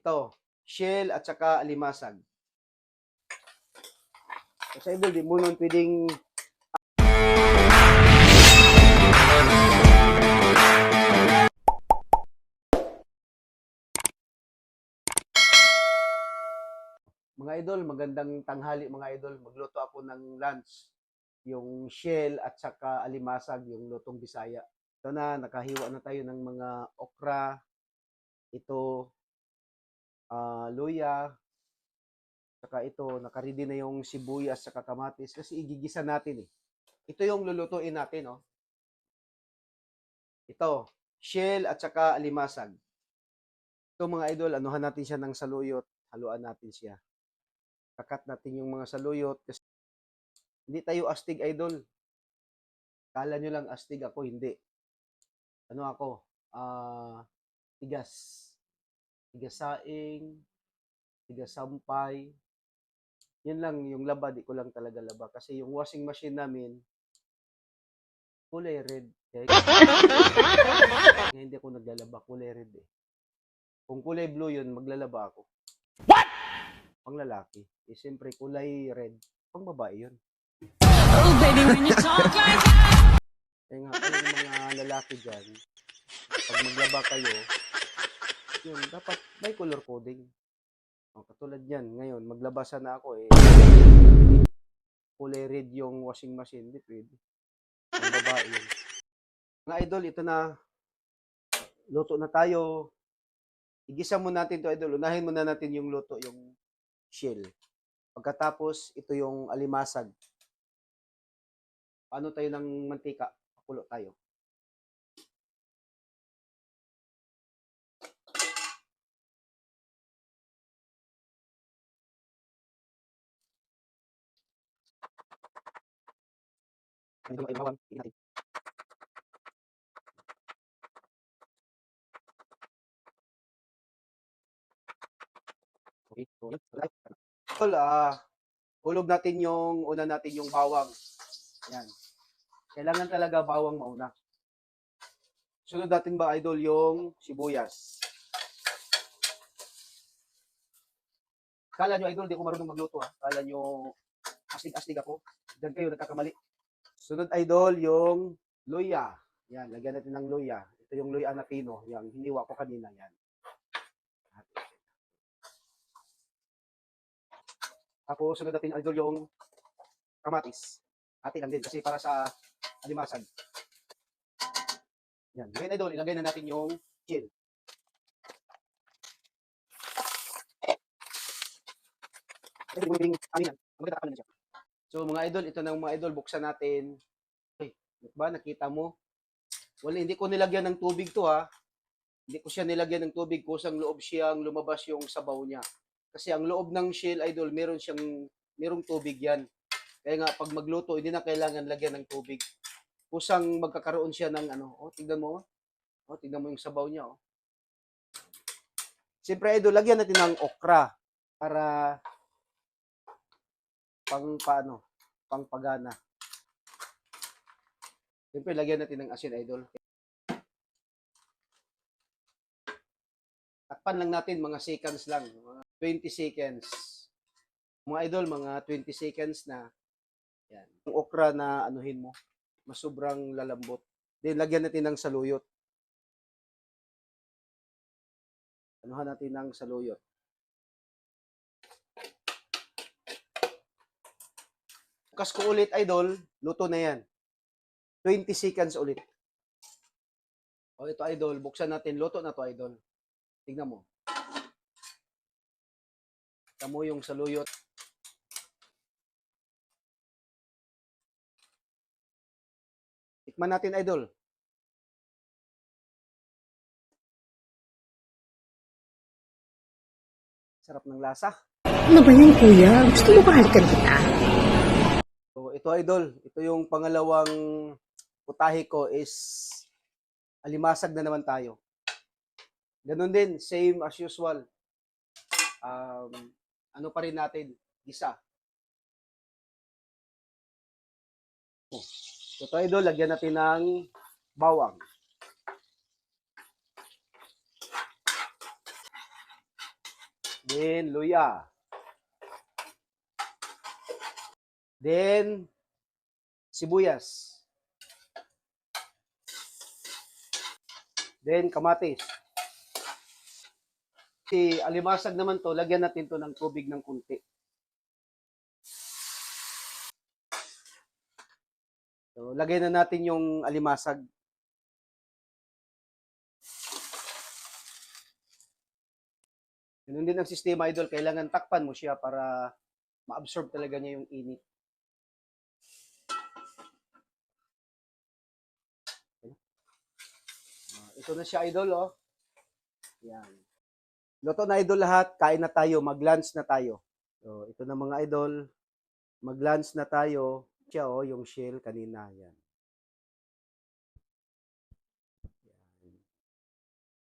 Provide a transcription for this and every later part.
Ito, shell at saka alimasag. Kasi idol, di mo nun pwedeng mga idol, magandang tanghali mga idol. Magluto ako ng lunch. Yung shell at saka alimasag, yung lutong Bisaya. Ito na, nakahiwa na tayo ng mga okra, ito, luya, saka ito, nakaready na yung sibuyas saka kamatis kasi igigisa natin eh. Ito yung lulutuin natin, oh. Ito, shell at saka alimasag. Ito mga idol, anuhan natin siya ng saluyot, haluan natin siya. Kakat natin yung mga saluyot kasi hindi tayo astig idol. Kala nyo lang astig ako, hindi. Ano ako? Tigas. Tigas saing, tigas sampay. Yan lang, yung laba, di ko lang talaga laba. Kasi yung washing machine namin, kulay red. Kaya hindi ako naglalaba, kulay red eh. Kung kulay blue yun, maglalaba ako. What? Pang lalaki. Eh, siyempre, kulay red. Pang babae yun. Oh, baby, when you talk like that. Kaya nga, yung mga lalaki dyan, pag maglaba kayo, yun, dapat may color coding. O, katulad yan, ngayon, maglaba sana ako eh. Kulay red yung washing machine, di pwede. Pang babae yun. Mga idol, ito na. Luto na tayo. Igisa mo natin to idol. Unahin muna natin yung luto, yung shell. Pagkatapos, ito yung alimasag. Paano tayo ng mantika? Pakulo tayo. Ito yung bawang. Natin. Okay. So, yun. Hulog natin una natin yung bawang. Yan. Kailangan talaga bawang mauna. Sunod natin ba, idol, yung sibuyas. Kala nyo, idol, di ko marunong magluto, ha? Kala nyo, astig-astig ako. Diyan kayo nagkakamali. Sunod, idol, yung luya. Yan, lagyan natin ng luya. Ito yung luya na pino. Yan, hiniwa ko kanina. Yan. Tapos, sunod natin, idol, yung kamatis. Hati lang din kasi para sa alimasag. Yan. Ngayon, idol, ilagay na natin yung chill. So, mga idol, ito na mga idol, buksan natin. Ay, ba, nakita mo? Wala, hindi ko nilagyan ng tubig to, ha. Hindi ko siya nilagyan ng tubig, kusang loob siyang lumabas yung sabaw niya. Kasi ang loob ng shell, idol, merong tubig yan. Kaya nga, pag magluto, hindi na kailangan lagyan ng tubig. Kusang magkakaroon siya ng ano, tignan mo, tignan mo yung sabaw niya, Siyempre, idol, lagyan natin ng okra para pang pagana. Siyempre, lagyan natin ng asin, idol. Takpan lang natin, mga seconds lang. Mga 20 seconds. Mga idol, mga 20 seconds na. Yan. Yung okra na anuhin mo, mas sobrang lalambot. Then, lagyan natin ng saluyot. Anuhan natin ng saluyot. Bukas ko ulit, idol, luto na yan. 20 seconds ulit. O, ito, idol, buksan natin. Luto na to, idol. Tignan mo. Tignan mo yung saluyot. Tikman natin, idol. Sarap ng lasa. Ano ba yan, kuya? Gusto mo ba halikan kita? So, ito, idol. Ito yung pangalawang putahe ko is alimasag na naman tayo. Ganun din, same as usual. Ano pa rin natin? Gisa. So, ito, idol, lagyan natin ng bawang. Then, luya. Then, sibuyas. Then, kamatis. Si alimasag naman to, lagyan natin to ng tubig ng kunti. So, lagay na natin yung alimasag. Ganun din ang sistema, idol. Kailangan takpan mo siya para ma-absorb talaga niya yung init. Ito na siya, idol, oh. Yan. Luto na, idol, lahat. Kain na tayo. Mag-lunch na tayo. So, ito na mga idol. Mag-lunch na tayo. Siya, oh, yung shell kanina. Yan. Yan.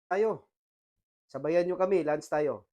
Tayo. Sabayan nyo kami. Lunch tayo.